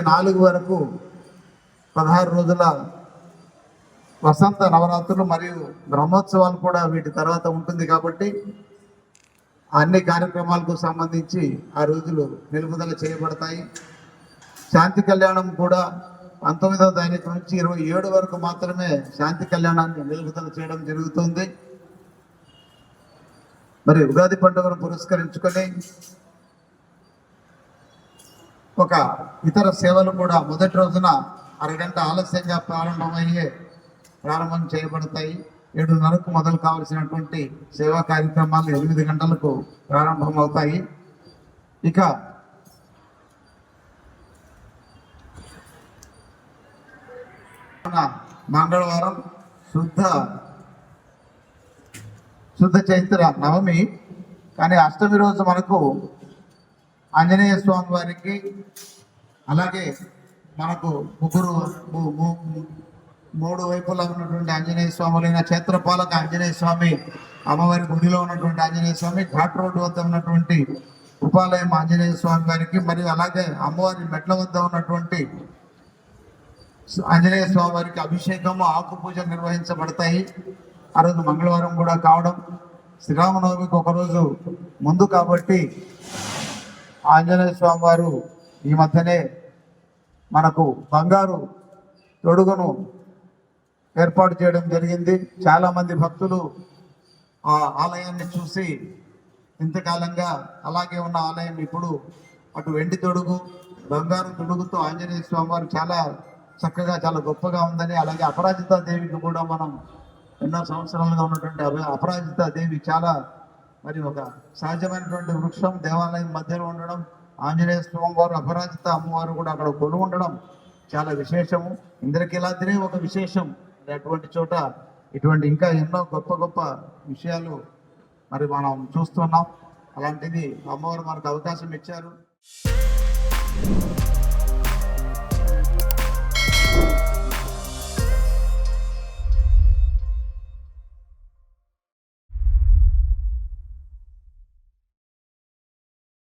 2024 వరకు 16 రోజుల వసంత నవరాత్రులు మరియు బ్రహ్మోత్సవాలు కూడా వీటి తర్వాత ఉంటుంది కాబట్టి అన్ని కార్యక్రమాలకు సంబంధించి ఆ రోజులు నిలుపుదల చేయబడతాయి. శాంతి కళ్యాణం కూడా 19వ తారీఖు నుంచి 27 వరకు మాత్రమే శాంతి కళ్యాణాన్ని నిలుపుదల చేయడం జరుగుతుంది. మరి ఉగాది పండుగను పురస్కరించుకొని ఒక ఇతర సేవలు కూడా మొదటి రోజున అరగంట ఆలస్యంగా ప్రారంభం చేయబడతాయి. 7:30కు మొదలు కావలసినటువంటి సేవా కార్యక్రమాలు 8 గంటలకు ప్రారంభమవుతాయి. ఇక మంగళవారం శుద్ధ చైత్ర నవమి, కానీ అష్టమి రోజు మనకు ఆంజనేయ స్వామి వారికి, అలాగే మనకు మూడు వైపులా ఉన్నటువంటి ఆంజనేయ స్వాములైన క్షేత్రపాలక ఆంజనేయ స్వామి, అమ్మవారి గుడిలో ఉన్నటువంటి ఆంజనేయ స్వామి, ఘాట్ రోడ్డు వద్ద ఉన్నటువంటి ఉపాలయం ఆంజనేయ స్వామి వారికి, మరియు అలాగే అమ్మవారి మెట్ల వద్ద ఉన్నటువంటి ఆంజనేయ స్వామి వారికి అభిషేకము, ఆకు పూజ నిర్వహించబడతాయి. ఆ రోజు మంగళవారం కూడా కావడం, శ్రీరామనవమికి ఒకరోజు ముందు కాబట్టి ఆంజనేయ స్వామి వారు ఈ మధ్యనే మనకు బంగారు తొడుగును ఏర్పాటు చేయడం జరిగింది. చాలామంది భక్తులు ఆ ఆలయాన్ని చూసి ఇంతకాలంగా అలాగే ఉన్న ఆలయం ఇప్పుడు అటు వెండి తొడుగు, బంగారు తొడుగుతో ఆంజనేయ స్వామి వారు చాలా చక్కగా, చాలా గొప్పగా ఉందని, అలాగే అపరాజితా దేవికి కూడా మనం ఎన్నో సంవత్సరాలుగా ఉన్నటువంటి అపరాజితా దేవి చాలా మరి ఒక సహజమైనటువంటి వృక్షం దేవాలయం మధ్యలో ఉండడం, ఆంజనేయ స్వామి వారు అపరాజిత అమ్మవారు కూడా అక్కడ కొలు ఉండడం చాలా విశేషము. ఇంద్రకీలాద్రి ఒక విశేషం. అటువంటి చోట ఇటువంటి ఇంకా ఎన్నో గొప్ప గొప్ప విషయాలు మరి మనం చూస్తున్నాం. అలాంటిది అమ్మవారు మనకు అవకాశం ఇచ్చారు.